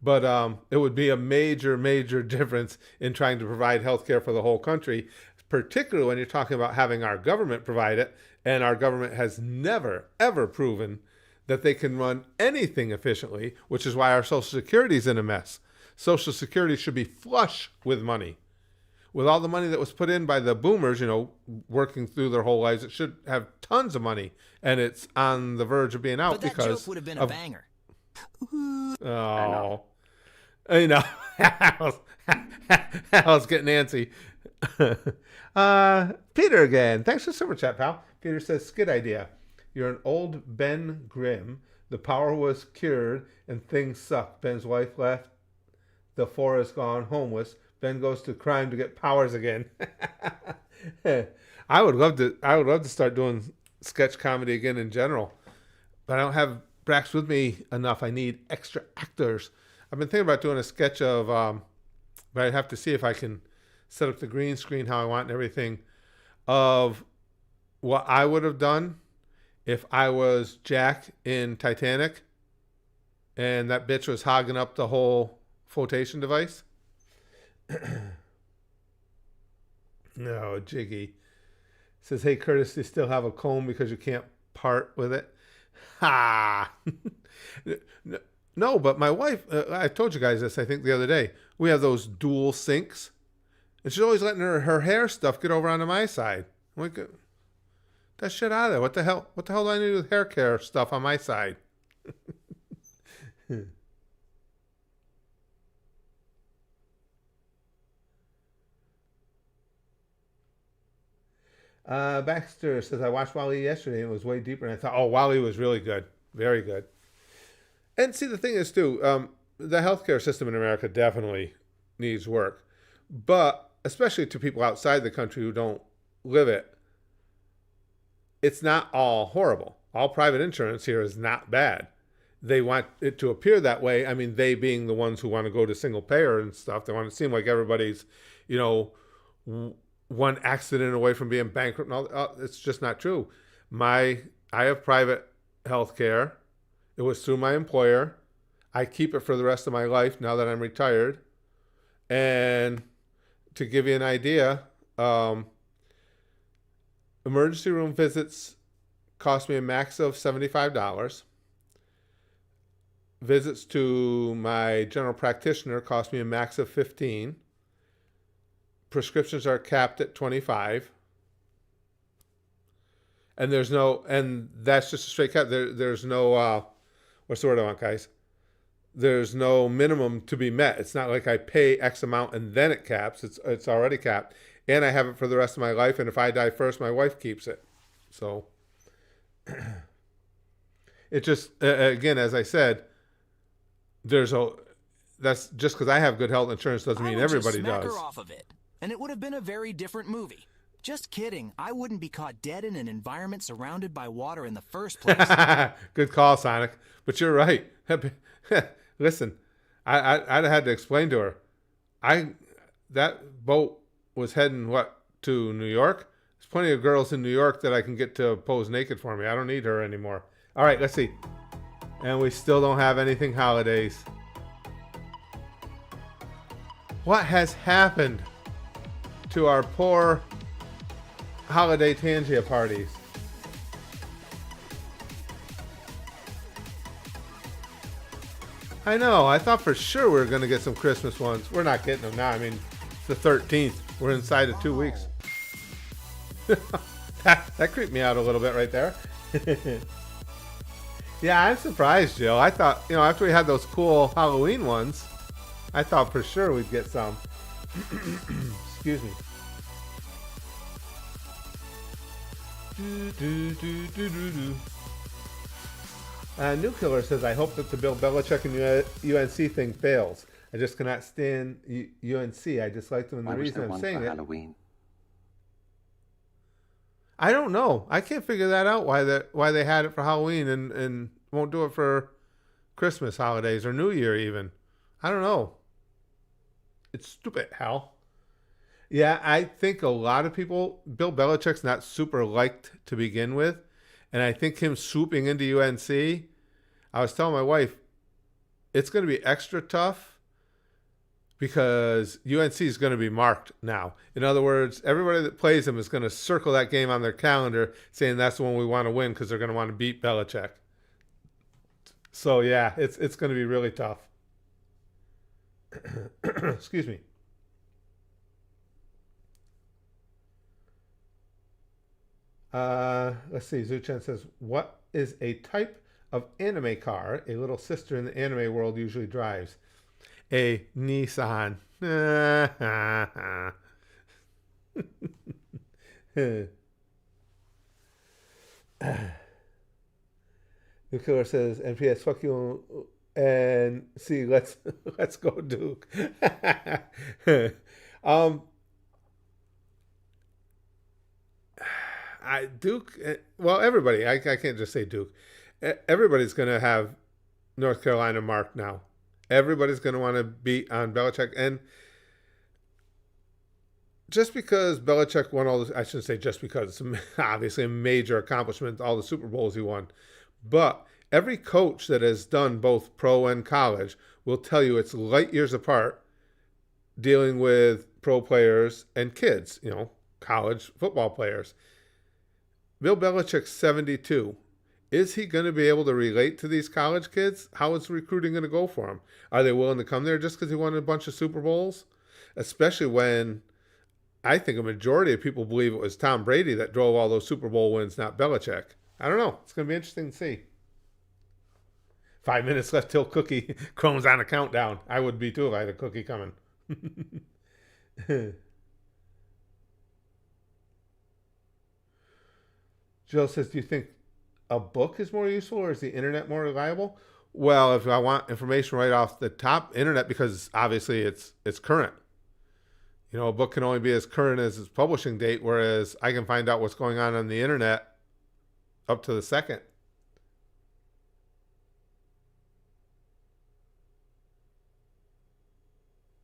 But it would be a major, major difference in trying to provide health care for the whole country, particularly when you're talking about having our government provide it. And our government has never, ever proven that they can run anything efficiently, which is why our Social Security is in a mess. Social Security should be flush with money. With all the money that was put in by the boomers, working through their whole lives, it should have tons of money. And it's on the verge of being out But that because joke would have been a banger. Oh, I was getting antsy. Peter again. Thanks for super chat, pal. Peter says, skit idea. You're an old Ben Grimm. The power was cured and things suck. Ben's wife left. The forest gone homeless. Ben goes to crime to get powers again. I would love to start doing sketch comedy again in general. But I don't have Brax with me enough. I need extra actors. I've been thinking about doing a sketch of, but I'd have to see if I can set up the green screen how I want and everything, of what I would have done if I was Jack in Titanic and that bitch was hogging up the whole flotation device. No, Jiggy says, hey, Curtis, you still have a comb because you can't part with it? Ha! No, but my wife, I told you guys this, I think, the other day. We have those dual sinks. And she's always letting her hair stuff get over onto my side. I'm like, that shit out of there. What the hell do I need with hair care stuff on my side? Baxter says, I watched Wall-E yesterday and it was way deeper. And I thought, Wall-E was really good. Very good. And see, the thing is, too, the healthcare system in America definitely needs work. But especially to people outside the country who don't live it, it's not all horrible. All private insurance here is not bad. They want it to appear that way. I mean, they being the ones who want to go to single payer and stuff. They want it to seem like everybody's, one accident away from being bankrupt. And all. It's just not true. I have private health care. It was through my employer. I keep it for the rest of my life now that I'm retired. And to give you an idea, emergency room visits cost me a max of $75. Visits to my general practitioner cost me a max of $15. Prescriptions are capped at $25. And that's just a straight cap. There's no, what's the word I want, guys? There's no minimum to be met. It's not like I pay X amount and then it caps. It's already capped. And I have it for the rest of my life. And if I die first, my wife keeps it. So it just, again, as I said, that's just because I have good health insurance doesn't mean everybody does. Her off of it, and it would have been a very different movie. Just kidding. I wouldn't be caught dead in an environment surrounded by water in the first place. Good call, Sonic. But you're right. Listen, I'd have had to explain to her. That boat was heading, to New York? There's plenty of girls in New York that I can get to pose naked for me. I don't need her anymore. All right, let's see. And we still don't have anything holidays. What has happened to our poor holiday Tangia parties? I know. I thought for sure we were going to get some Christmas ones. We're not getting them now. I mean, it's the 13th. We're inside of 2 weeks. that creeped me out a little bit right there. Yeah, I'm surprised, Jill. I thought, after we had those cool Halloween ones, I thought for sure we'd get some. Excuse me. New Killer says, I hope that the Bill Belichick and UNC thing fails. I just cannot stand UNC. I dislike them, and the reason I'm saying it. Halloween? I don't know. I can't figure that out. Why they had it for Halloween and won't do it for Christmas holidays or New Year even. I don't know. It's stupid, Hal. Yeah, I think a lot of people, Bill Belichick's not super liked to begin with. And I think him swooping into UNC, I was telling my wife, it's going to be extra tough because UNC is going to be marked now. In other words, everybody that plays them is going to circle that game on their calendar saying that's the one we want to win because they're going to want to beat Belichick. So, yeah, it's going to be really tough. Excuse me. Let's see. Zuchen says, what is a type of anime car a little sister in the anime world usually drives? A Nissan. Nuclear says, NPS, fuck you, and see, let's go, Duke. Duke, well, everybody, I can't just say Duke. Everybody's going to have North Carolina marked now. Everybody's going to want to beat on Belichick. And just because Belichick won all this, I shouldn't say just because, it's obviously a major accomplishment, all the Super Bowls he won. But every coach that has done both pro and college will tell you it's light years apart dealing with pro players and kids, college football players. Bill Belichick's 72. Is he going to be able to relate to these college kids? How is recruiting going to go for him? Are they willing to come there just because he won a bunch of Super Bowls? Especially when I think a majority of people believe it was Tom Brady that drove all those Super Bowl wins, not Belichick. I don't know. It's going to be interesting to see. 5 minutes left till cookie. Chrome's on a countdown. I would be too if I had a cookie coming. Jill says, do you think a book is more useful or is the internet more reliable? Well, if I want information right off the top, internet, because obviously it's current. A book can only be as current as its publishing date, whereas I can find out what's going on the internet up to the second.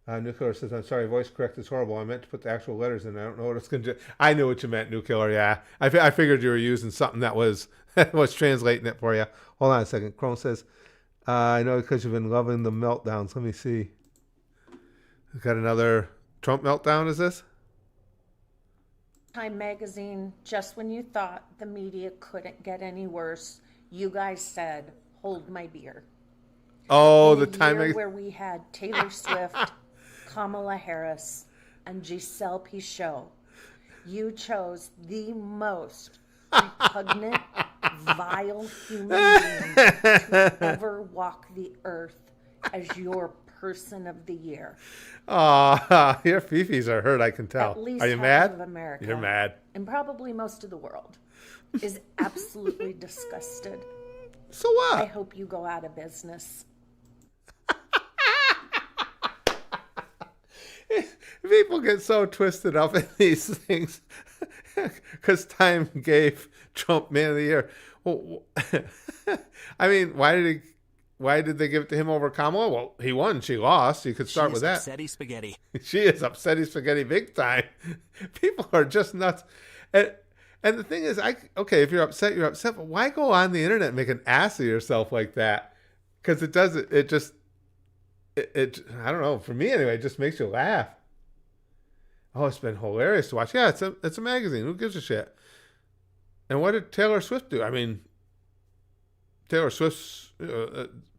Nuclear says, I'm sorry, voice correct is horrible. I meant to put the actual letters in. I don't know what it's going to do. I knew what you meant, Nuclear, yeah. I figured you were using something that was translating it for you. Hold on a second. Chrome says, I know because you've been loving the meltdowns. Let me see. We've got another Trump meltdown, is this? Time magazine, just when you thought the media couldn't get any worse, you guys said, hold my beer. Oh, in the Time magazine. Where we had Taylor Swift, Kamala Harris, and Giselle Pichot. You chose the most repugnant, vile human being to ever walk the earth as your person of the year. Your fifis are hurt, I can tell. At least are you half mad? of America, You're mad. and probably most of the world, is absolutely disgusted. So what? I hope you go out of business. People get so twisted up in these things because Time gave Trump Man of the Year. Well, I mean, why did they give it to him over Kamala? Well, he won, she lost. You could start with that. Upsetty spaghetti. She is upsetty spaghetti big time. People are just nuts. And the thing is, if you're upset, you're upset. But why go on the internet and make an ass of yourself like that? Because it I don't know. For me anyway, it just makes you laugh. Oh, it's been hilarious to watch. Yeah, it's a magazine. Who gives a shit? And what did Taylor Swift do? I mean, Taylor Swift's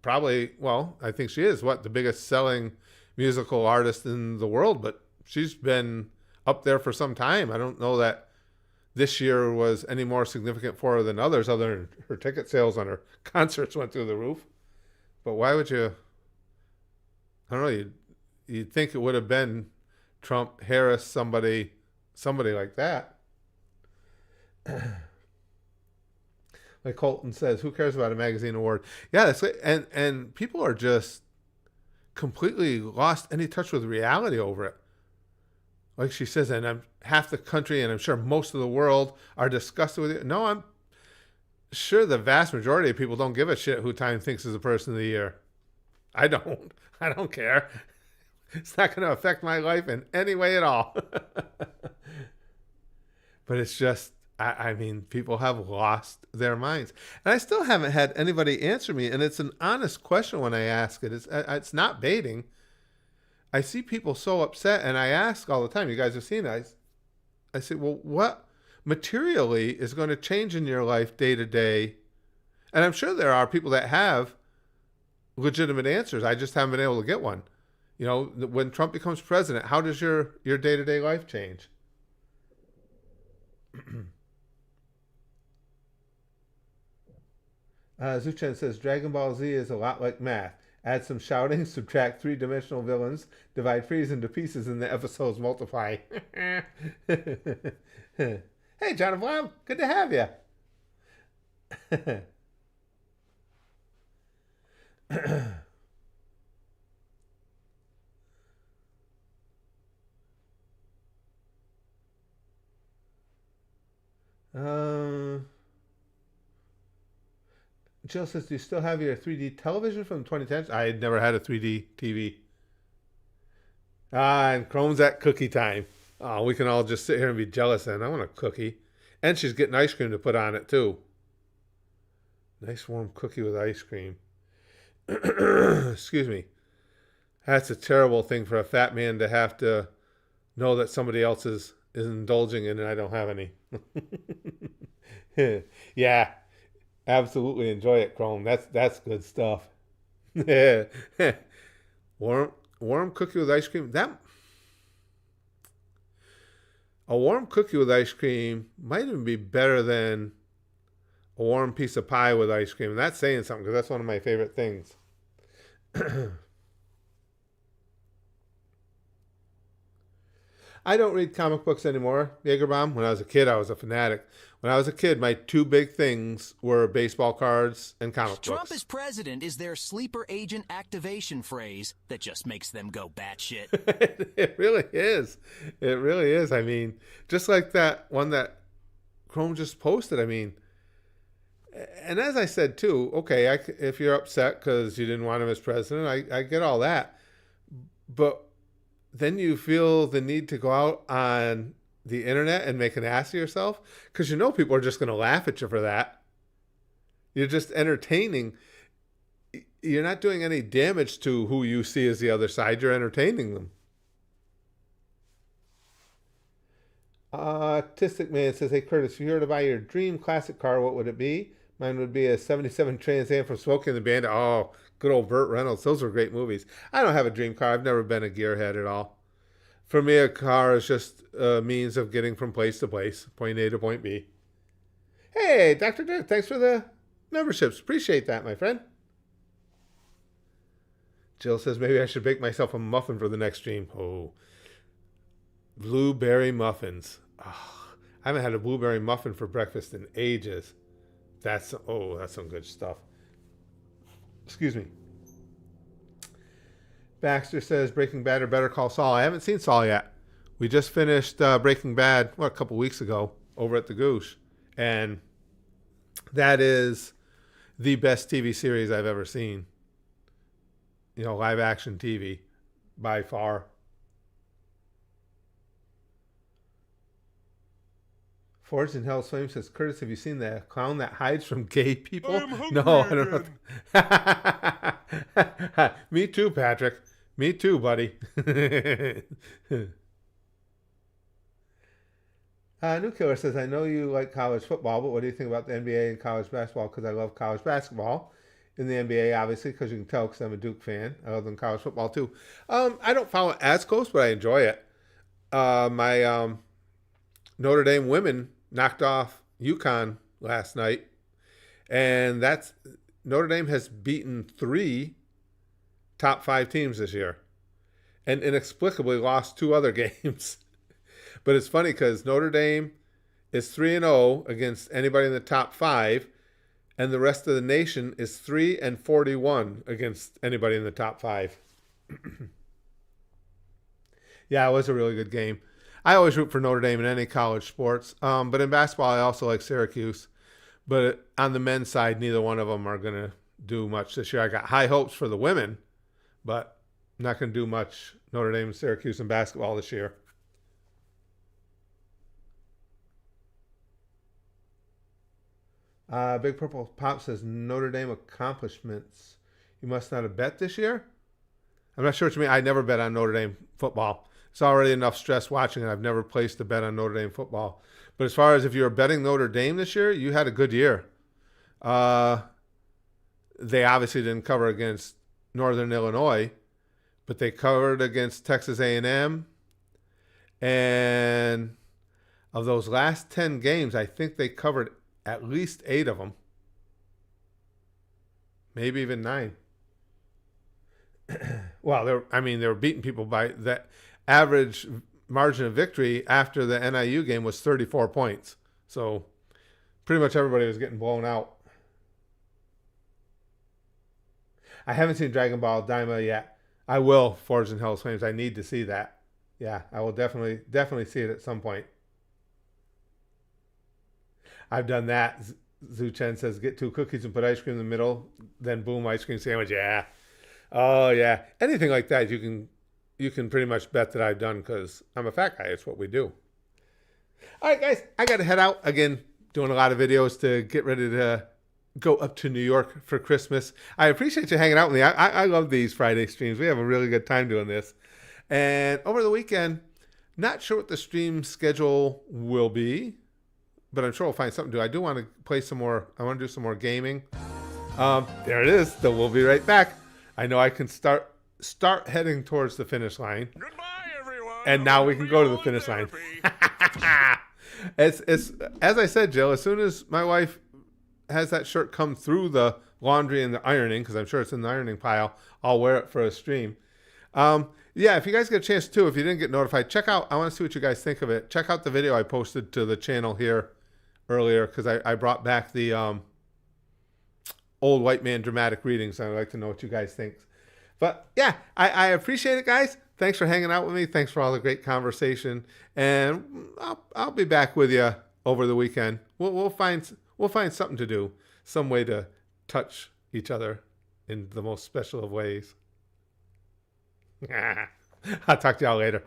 probably, well, I think she is, the biggest selling musical artist in the world, but she's been up there for some time. I don't know that this year was any more significant for her than others, other than her ticket sales on her concerts went through the roof. But why would you, I don't know, you'd think it would have been Trump, Harris, somebody like that. Like Colton says, who cares about a magazine award? Yeah, that's and people are just completely lost any touch with reality over it. Like she says, and I'm half the country, and I'm sure most of the world are disgusted with it. No, I'm sure the vast majority of people don't give a shit who Time thinks is the person of the year. I don't care. It's not going to affect my life in any way at all. But it's just, I mean, people have lost their minds. And I still haven't had anybody answer me. And it's an honest question when I ask it. It's not baiting. I see people so upset, and I ask all the time, you guys have seen it. I say, well, what materially is going to change in your life day to day? And I'm sure there are people that have legitimate answers. I just haven't been able to get one. You know, when Trump becomes president, how does your day-to-day life change? Zuchen says, Dragon Ball Z is a lot like math. Add some shouting, subtract three-dimensional villains, divide Freeze into pieces, and the episodes multiply. Hey, John Blum, good to have you. Jill says, do you still have your 3D television from the 2010s? I had never had a 3D TV. And Chrome's at cookie time. Oh, we can all just sit here and be jealous then. I want a cookie. And she's getting ice cream to put on it, too. Nice warm cookie with ice cream. Excuse me. That's a terrible thing for a fat man to have to know that somebody else is indulging in and I don't have any. Yeah, absolutely enjoy it, Chrome. That's good stuff. warm cookie with ice cream. A warm cookie with ice cream might even be better than a warm piece of pie with ice cream. And that's saying something because that's one of my favorite things. I don't read comic books anymore, Jagerbomb. When I was a kid, I was a fanatic. When I was a kid, my two big things were baseball cards and comic books. Trump as president is their sleeper agent activation phrase that just makes them go batshit. It really is. It really is. I mean, just like that one that Chrome just posted, I mean, and as I said too, okay, if you're upset because you didn't want him as president, I get all that. But then you feel the need to go out on the internet and make an ass of yourself because you know people are just going to laugh at you for that. You're just entertaining. You're not doing any damage to who you see as the other side. You're entertaining them. Autistic Man says, hey, Curtis, if you were to buy your dream classic car, what would it be? Mine would be a 77 Trans Am from Smokey and the Bandit. Oh, good old Burt Reynolds. Those were great movies. I don't have a dream car. I've never been a gearhead at all. For me, a car is just a means of getting from place to place, point A to point B. Hey, Dr. Dirk, thanks for the memberships. Appreciate that, my friend. Jill says, maybe I should bake myself a muffin for the next stream. Oh, blueberry muffins. Oh, I haven't had a blueberry muffin for breakfast in ages. That's some good stuff. Excuse me. Baxter says Breaking Bad or Better Call Saul. I haven't seen Saul yet. We just finished Breaking Bad, a couple weeks ago over at the Goosh. And that is the best TV series I've ever seen. You know, live action TV by far. Forged in Hell's Flame says, Curtis, have you seen the clown that hides from gay people? No, I don't know. Me too, Patrick. Me too, buddy. New Killer says, I know you like college football, but what do you think about the NBA and college basketball? Because I love college basketball. In the NBA, obviously, because you can tell because I'm a Duke fan. I love them college football, too. I don't follow it as close, but I enjoy it. My Notre Dame women knocked off UConn last night, and that's Notre Dame has beaten 3 top 5 teams this year and inexplicably lost 2 other games. But it's funny because Notre Dame is 3-0 against anybody in the top 5, and the rest of the nation is 3-41 against anybody in the top 5. Yeah, it was a really good game. I always root for Notre Dame in any college sports. But in basketball, I also like Syracuse. But on the men's side, neither one of them are going to do much this year. I got high hopes for the women, but not going to do much Notre Dame, Syracuse, and basketball this year. Big Purple Pop says Notre Dame accomplishments. You must not have bet this year? I'm not sure what you mean. I never bet on Notre Dame football. It's already enough stress watching it. I've never placed a bet on Notre Dame football. But as far as if you were betting Notre Dame this year, you had a good year. They obviously didn't cover against Northern Illinois, but they covered against Texas A&M. And of those last 10 games, I think they covered at least 8 of them. Maybe even 9. Well, they were beating people by that average margin of victory after the NIU game was 34 points. So pretty much everybody was getting blown out. I haven't seen Dragon Ball Daima yet. I will, Forged in Hell's Flames. I need to see that. Yeah, I will definitely see it at some point. I've done that. Zhu Chen says, get 2 cookies and put ice cream in the middle, then boom, ice cream sandwich. Yeah. Oh, yeah. Anything like that, you can pretty much bet that I've done because I'm a fat guy. It's what we do. All right, guys, I got to head out. Again, doing a lot of videos to get ready to go up to New York for Christmas. I appreciate you hanging out with me. I love these Friday streams. We have a really good time doing this. And over the weekend, not sure what the stream schedule will be, but I'm sure we'll find something to do. I do want to play some more. I want to do some more gaming. There it is. So we'll be right back. I know I can start heading towards the finish line. Goodbye, everyone. And now we can go to the finish line. It's as I said, Jill, as soon as my wife has that shirt come through the laundry and the ironing, because I'm sure it's in the ironing pile, I'll wear it for a stream. Yeah, if you guys get a chance too, if you didn't get notified, check out, I want to see what you guys think of it. Check out the video I posted to the channel here earlier, because I brought back the old white man dramatic readings. I'd like to know what you guys think. But yeah, I appreciate it, guys. Thanks for hanging out with me. Thanks for all the great conversation. And I'll be back with you over the weekend. We'll find something to do, some way to touch each other in the most special of ways. I'll talk to y'all later.